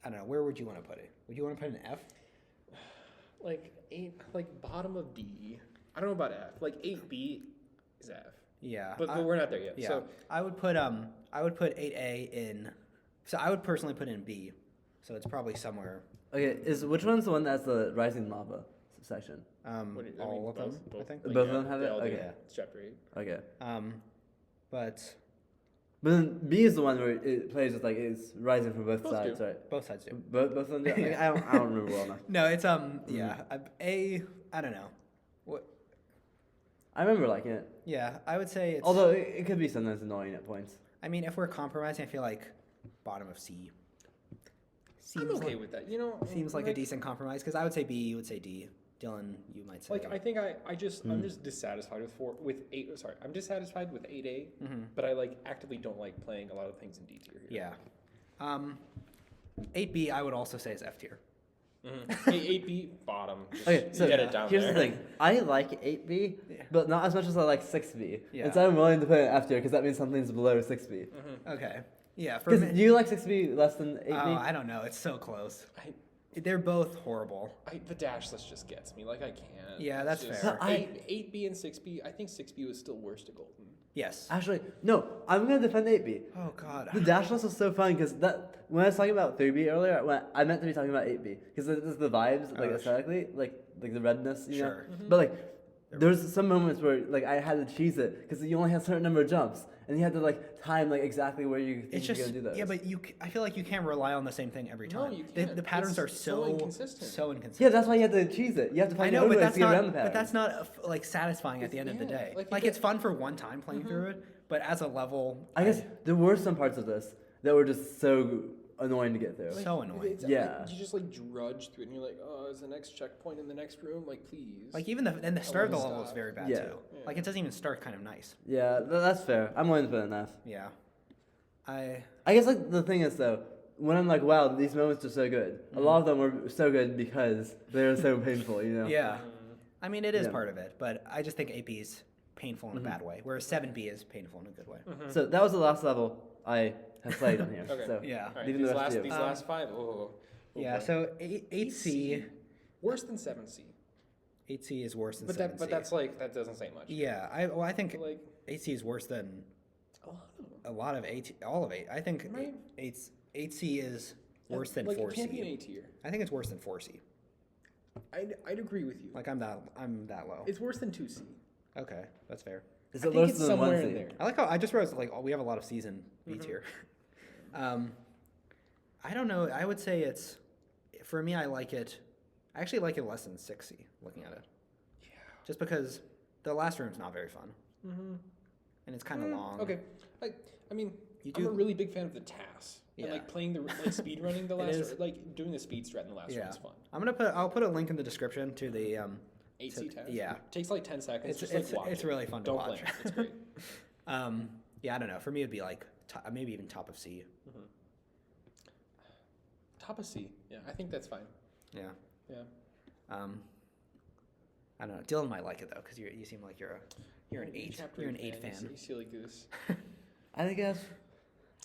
I don't know. Where would you want to put it? Would you want to put an F? Like 8, like bottom of D. I don't know about F. Like 8B is F. Yeah. But we're not there yet. Yeah. So I would put 8A in. So I would personally put it in B. So it's probably somewhere. Okay, which one's the one that's the rising lava section? All of them. both, I think. Both of them have they it? all do. Okay. It's Chapter 8. Okay. But But then B is the one where it plays with like it's rising from both Both sides, do. right? both sides do. Both of them do? Like, I don't remember well enough. No, it's yeah. A. I don't know. What? I remember liking it. Yeah, I would say it's. Although it could be sometimes annoying at points. I mean, if we're compromising, I feel like bottom of C. I'm okay with that. You know, Seems like a decent compromise because I would say B, you would say D. Dylan, you might say. Like I think I'm just dissatisfied with 8. Sorry, I'm dissatisfied with 8A, but I like actively don't like playing a lot of things in D tier. Here. Yeah. 8B, I would also say is F tier. 8B bottom. Just Okay, so get it down here's there. the thing. I like 8B, but not as much as I like 6B. Yeah. And so I'm willing to put it F tier because that means something's below 6B. Okay. Yeah. For Because me, do you like 6B less than 8B? I don't know. It's so close. They're both horrible. The dashless just gets me. Like I can't. Yeah, that's It's just- fair. 8B and 6B. I think 6B was still worse to Golden. Yes. Actually, no. I'm gonna defend 8B. Oh God. The dashless was so fun because that when I was talking about 3B earlier, I meant to be talking about 8B because it's the vibes, like aesthetically, like the redness, you know. But like, there's some moments where like I had to cheese it because you only had a certain number of jumps and you had to like time like exactly where you think It's you're just gonna do those. Yeah, but I feel like you can't rely on the same thing every No, time. you The can't. patterns It's are so inconsistent. So inconsistent. Yeah, that's why you have to cheese it. You have to I find know, your but own ways that's to get around not. the pattern. But that's not like satisfying at the end of the day. like, Like you it's get- fun for one time playing through it, but as a level, I guess there were some parts of this that were just so annoying to get through. so annoying. Yeah. You just like drudge through it and you're like, oh, is the next checkpoint in the next room? Like, please. Like even the start of the wanna level is stop. very bad Yeah. too. Like it doesn't even start kind of nice. Yeah, that's fair. I'm willing to put it in F. Yeah. I I guess like the thing is though, when I'm like, wow, these moments are so good. A lot of them were so good because they were so painful, you know. Yeah. I mean, it is Yeah. part of it, but I just think AP is painful in a bad way, whereas 7B is painful in a good way. So that was the last level I have played on here. Okay. So Yeah. All right, leaving the rest to you. these last 5. Oh Yeah, boy. so 8C, worse than 7C. 8C is worse than But 7C. that that's like that doesn't say much. Yeah, I think Like 8C is worse than a lot of them. a lot of 8, all of 8. I think Right. 8C is worse than like 4C. It can't be an A tier. I think it's worse than 4C. I'd agree with you. Like I'm that low. It's worse than 2C. Okay, that's fair. Is I it think worse it's than somewhere 1C? in there. I like how I just wrote like we have a lot of season beats here. I don't know. I would say it's for me. I actually like it less than 6C. Looking at it, Yeah. just because the last room's not very fun, and it's kind of long. Okay. I mean, You I'm do- a really big fan of the tasks. And Yeah. like playing speed running the It last is. like doing the speed strat in the last Yeah. room is fun. I'll put a link in the description to the 8C task. yeah. It takes like 10 seconds. It's it's really fun to Don't watch. blame it. It's great. Yeah, I don't know. For me, it'd be like maybe even top of C. Top of C. Yeah, I think that's fine. Yeah. Yeah. I don't know. Dylan might like it though, because you seem like you're an 8. Chapter You're an 8 8 fan. You silly goose. I think it's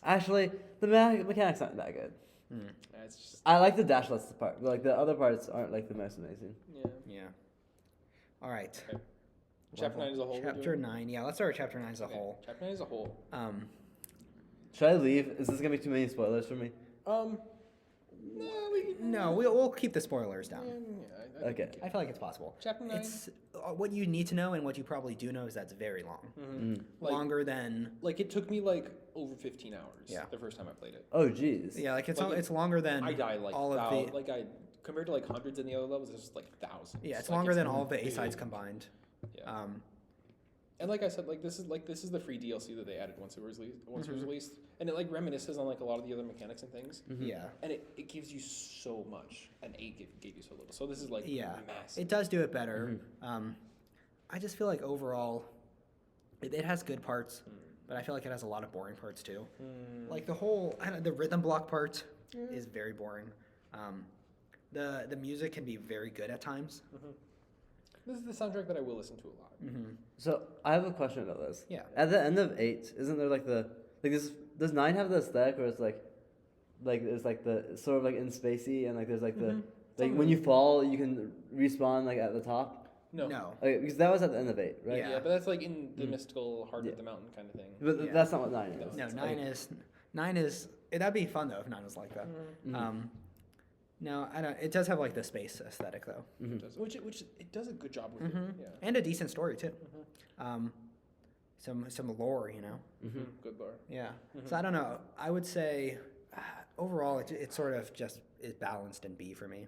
actually the mechanics aren't that good. That's just I like the dash list part, but like the other parts aren't like the most amazing. yeah. Yeah. All right. Okay. Chapter 9 as a whole. we're Chapter doing? 9. Yeah, let's start with chapter 9 as a Okay, whole. Chapter 9 as a whole. Should I leave? Is this gonna be too many spoilers for me? No, No, we'll keep the spoilers down. I Okay. think I feel like it's possible. Chapter 9. It's what you need to know and what you probably do know is that's very long. Like- Longer than Like it took me like over 15 hours. Yeah. The first time I played it. Oh jeez. yeah, like it's Like it's longer than I died like all of the like I compared to like hundreds in the other levels. It's just like thousands. yeah, it's Like, longer than all of the A big. sides combined. Yeah. And like I said, this is the free DLC that they added once it was released, and it like reminisces on like a lot of the other mechanics and things. Yeah. And it gives you so much, and 8 gave you so little. So this is like Yeah, massive. it does do it better. I just feel like overall, it has good parts, but I feel like it has a lot of boring parts too. Like the rhythm block part is very boring. The music can be very good at times. This is the soundtrack that I will listen to a lot. So I have a question about this. Yeah. At the end of 8, isn't there like does 9 have the aesthetic where it's like it's like the sort of like in spacey and like there's like the like when you fall you can respawn like at the top? No. No. Okay, because that was at the end of 8, right? Yeah. Yeah, but that's like in the mystical heart of the mountain kind of thing. But Yeah. that's not what 9 is. No, It's 9 is that'd be fun though if 9 was like that. No, I don't. It does have like the space aesthetic though, It does- which it does a good job with. It. Yeah. and a decent story too. Some lore, you know. Good bar. Yeah. So I don't know. I would say overall it sort of just is balanced in B for me.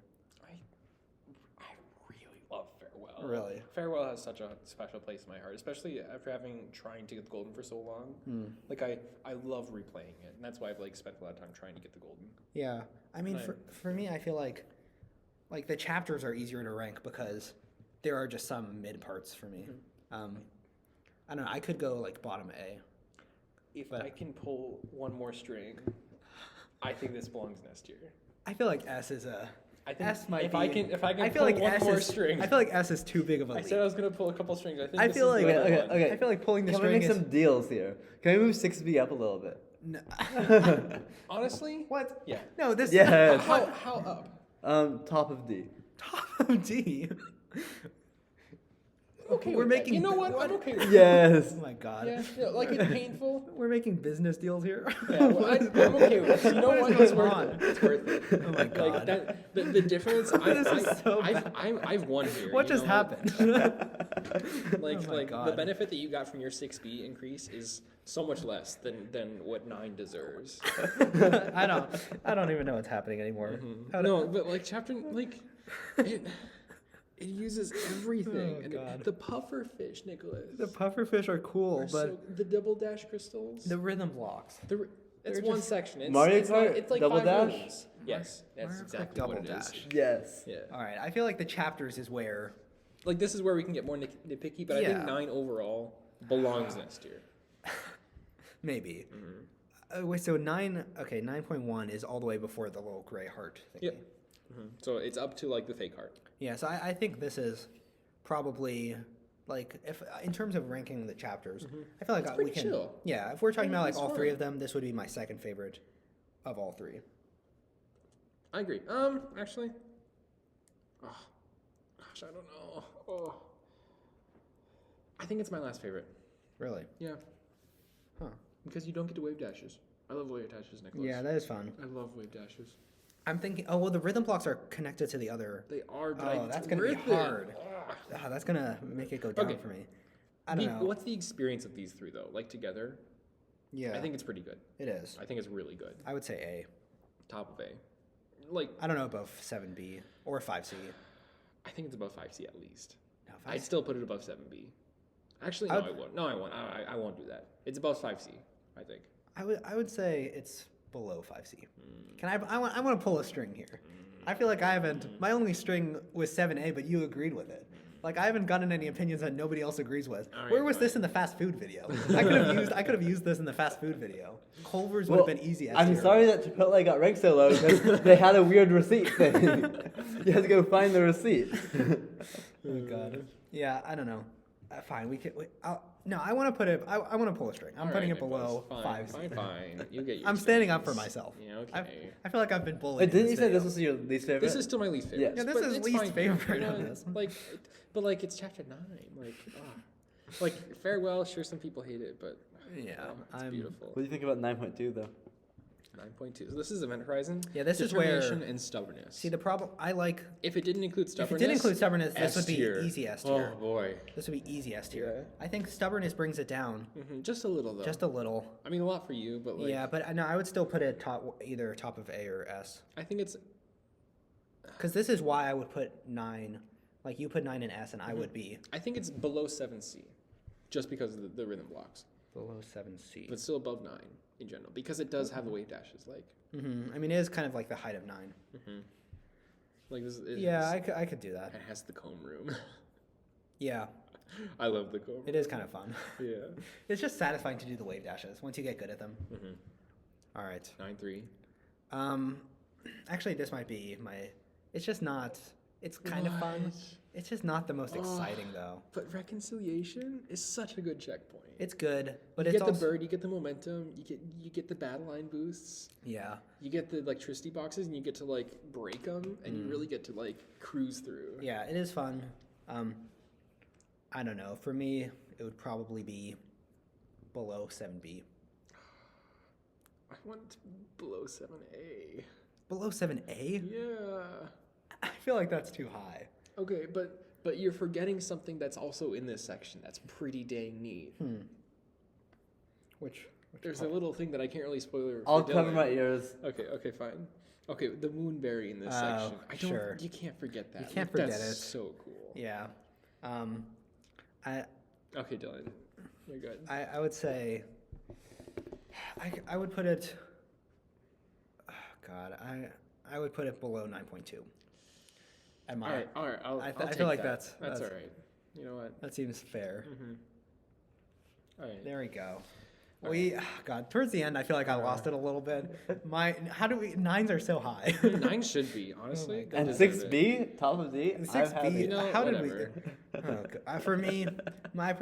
I really love Farewell. Really? Farewell has such a special place in my heart, especially after trying to get the golden for so long. Like I love replaying it, and that's why I've like spent a lot of time trying to get the golden. Yeah. I mean, Right. for me, I feel like the chapters are easier to rank because there are just some mid parts for me. I don't know. I could go like bottom A. If But- I can pull one more string, I think this belongs in S tier. I feel like S is a. I think S might if be. I can I feel pull like one S more is. string. I feel like S is too big of a I leap. said I was gonna pull a couple strings. I think I this feel is like- the Okay, other one. okay. I feel like pulling the Can we string make is. some deals here? Can we move 6B up a little bit? No. Honestly, What? yeah. No, this. Yes. How up? Top of D. Top of D. Okay, We're with that. making. You know what? I'm okay with that. Yes. Oh my god. Yeah, like it's painful. We're making business deals here. Yeah, well, I'm okay with this. You know what? It's going worth on? it. It's worth it. Oh my god. Like that, the difference. This is so bad. I've won here. What you just know, happened? Like Oh my the God. benefit that you got from your 6B increase is so much less than what 9 deserves. I don't even know what's happening anymore. How do- No, but like chapter like it uses everything. Oh, and God. the puffer fish, Nicholas. The pufferfish are cool, are but so, the double dash crystals. the rhythm blocks. It's they're one just- section. It's, Mario it's, not, Kart it's like Double 5 Dash? rooms. Yes, that's Mario Kart exactly Double what it is. Dash. Yes. Yeah. All right, I feel like the chapters is where. Like this is where we can get more nitpicky, but I Yeah. think 9 overall belongs next year. Maybe. Wait, so 9.1 is all the way before the little gray heart thing. Yep. So it's up to like the fake heart. Yeah, so I think this is probably like if in terms of ranking the chapters, I feel like we can. Chill. Yeah, if we're talking about like it's all fun. three of them, this would be my second favorite of all three. I agree. Actually, oh, gosh, I don't know. Oh, I think it's my last favorite. Really? Yeah. Huh. Because you don't get to wave dashes. I love wave dashes, Nicholas. Yeah, that is fun. I love wave dashes. I'm thinking. Oh well, the rhythm blocks are connected to the other. They are. But Oh, that's gonna be hard. That's gonna make it go down for me. I don't know. What's the experience of these three though? Like together? Yeah, I think it's pretty good. it is. I think it's really good. I would say A. Top of A. Like I don't know above 7B or 5C. I think it's above 5C at least. No, I'd still put it above 7B. Actually, no, I won't. No, I won't. I won't do that. It's above 5C, I think. I would say it's below 5C. Can I want to pull a string here. I feel like I haven't. My only string was 7A, but you agreed with it. Like I haven't gotten any opinions that nobody else agrees with. All right, Where was fine. this in the fast food video? I could have used this in the fast food video. Culver's would have been easy. I'm sorry that Chipotle got ranked so low because they had a weird receipt thing. You have to go find the receipt. Oh god. Yeah, I don't know. Fine, we can. No, I want to put it. I want to pull a string. I'm All putting right, it below Nicholas. 5. Fine. You get your I'm standing up space. for myself. Yeah, okay. I feel like I've been bullied. Wait, in didn't you say video. this was your least favorite? This is still my least favorite. Yeah, this but is it's least fine. favorite You know, on this. But like it's chapter 9. Like farewell. Sure, some people hate it, but Yeah, it's beautiful. What do you think about 9.2 though? 9.2. So this is Event Horizon. Yeah, this is where- Determination and stubbornness. See, the problem. I like. If it didn't include If stubbornness, it did include stubbornness, this S would be tier. easy S tier. Oh boy. This would be easy S tier. Yeah. I think stubbornness brings it down Just a little though. just a little. I mean, a lot for you, but like. Yeah, but no, I would still put it either top of A or S. I think it's. Because this is why I would put 9. Like you put 9 in S, and I would be I think it's below 7C, just because of the rhythm blocks, below 7C. but still above 9 in general because it does have the wave dashes. Like. I mean, it is kind of like the height of 9. Like this. Yeah, I could do that. It has the comb room. Yeah, I love the comb room. it is kind of fun. Yeah. It's just satisfying to do the wave dashes once you get good at them. All right. 9.3. Actually, this might be my. It's just not. It's kind of fun. It's just not the most exciting though. But reconciliation is such a good checkpoint. It's good, but You it's get also the bird, you get the momentum, you get the battle line boosts, yeah. you get the electricity boxes, and you get to like break them, and you really get to like cruise through. Yeah, it is fun. I don't know. For me, it would probably be below 7B. I want below 7A. Below 7A? Yeah. I feel like that's too high. Okay, but you're forgetting something that's also in this section that's pretty dang neat. Which There's a little thing that I can't really spoiler. I'll for cover Dylan. my ears. Okay, fine. Okay, the moonberry in this Oh, section. sure. You can't forget that. You can't Like, forget that's it. so cool. yeah. Okay, Dylan, you're good. I would say I would put it. Oh God, I would put it below 9.2. At my, All right. I'll I take feel like that. that's all right. You know what? that seems fair. All right. There we go. God, towards the end, I feel like I lost it a little bit. 9s are so high. 9 should be honestly. They And deserve 6B, top of D. I'm 6B. happy. You know, How did whatever. we? Oh, God. For me,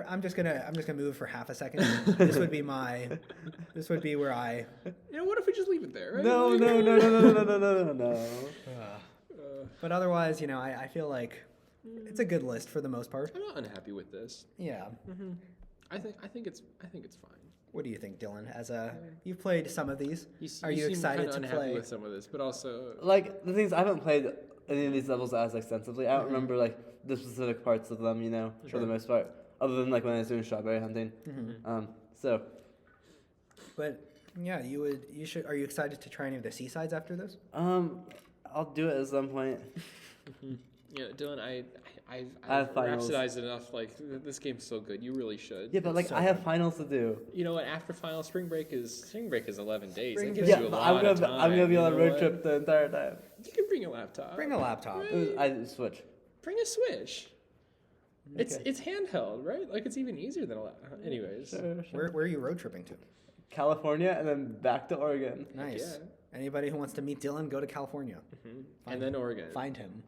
I'm just gonna move for half a second. This would be where I. You know what if we just leave it there? Right? No. But otherwise, I feel like it's a good list for the most part. I'm not unhappy with this. Yeah. I think it's fine. What do you think, Dylan? You've played some of these. Are you seem excited kinda to unhappy play? with some of this, but also Like, the things I haven't played any of these levels as extensively. I don't remember, like, the specific parts of them, for the most part. Other than, like, when I was doing strawberry hunting. So, But yeah, you should. Are you excited to try any of the seasides after this? I'll do it at some point. yeah, Dylan, I've have finals. rhapsodized enough. Like this game's so good, you really should. Yeah, but, like, so I have finals to do. You know what? After final spring break is 11 days. Spring That gives Yeah, you a but lot of time. I'm gonna be on a you know road what? trip the entire time. You can bring a laptop. Bring a laptop. I switch. Bring a Switch. It's handheld, right? Like it's even easier than a laptop. Anyways, Sure. Where are you road tripping to? California, and then back to Oregon. Nice. Yeah. Anybody who wants to meet Dylan, go to California. And then Oregon. Find him.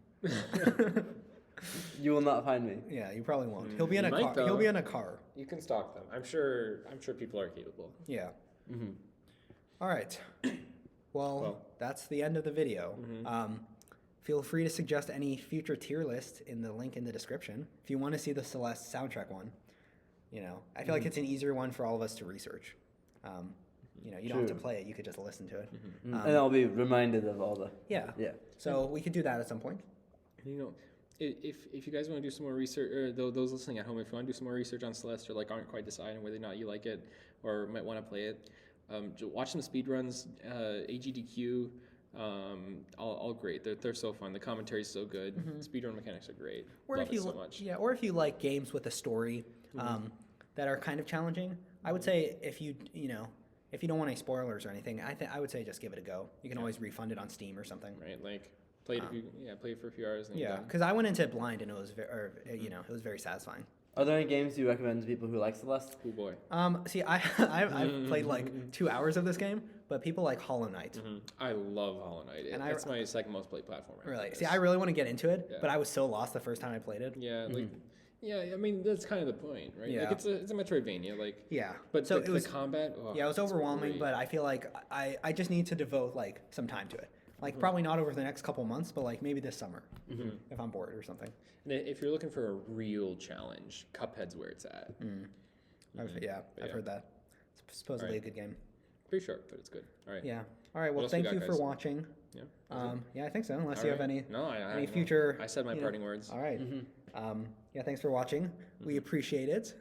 You will not find me. Yeah, you probably won't. He'll be in You a might, car. though. He'll be in a car. You can stalk them. I'm sure people are capable. Yeah. All right. Well, that's the end of the video. Feel free to suggest any future tier list in the link in the description. If you want to see the Celeste soundtrack one, I feel like it's an easier one for all of us to research. You don't have to play it; you could just listen to it. And I'll be reminded of all the. Yeah. So we could do that at some point. If you guys want to do some more research, or those listening at home, if you want to do some more research on Celeste, or like aren't quite deciding whether or not you like it, or might want to play it, watch some speedruns. AGDQ, all great. They're so fun. The commentary is so good. Speedrun mechanics are great. Or Love if you it so much. or if you like games with a story that are kind of challenging, I would say if you don't want any spoilers or anything, I would say just give it a go. You can always refund it on Steam or something. Right, like play it for a few hours. And Yeah, because I went into it blind and it was it was very satisfying. Are there any games you recommend to people who like Celeste? Oh boy. See, I've played like 2 hours of this game, but people like Hollow Knight. I love Hollow Knight. And That's my second most played platform. Really? See, I really want to get into it, but I was so lost the first time I played it. Yeah, I mean that's kind of the point, right? Yeah. Like it's a Metroidvania, like. Yeah. But so the combat. It was overwhelming, great. but I feel like I just need to devote like some time to it. Like probably not over the next couple months, but like maybe this summer if I'm bored or something. And if you're looking for a real challenge, Cuphead's where it's at. I've heard that. It's supposedly a good game. Pretty short, but it's good. All right. Yeah. All right. Well, else we thank got, you for guys? watching. Yeah. I think so. Unless All you have right. any future. I said my parting words. All right. Thanks for watching. We appreciate it.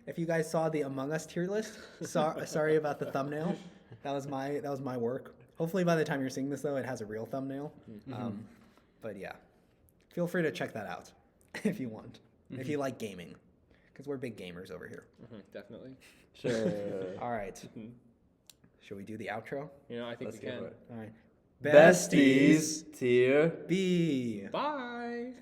If you guys saw the Among Us tier list, sorry about the thumbnail. That was my work. Hopefully by the time you're seeing this though, it has a real thumbnail. But yeah, feel free to check that out if you want. If you like gaming, because we're big gamers over here. Definitely. Sure. All right. Should we do the outro? I think Let's we go can. for it. All right. Besties, tier B. Bye.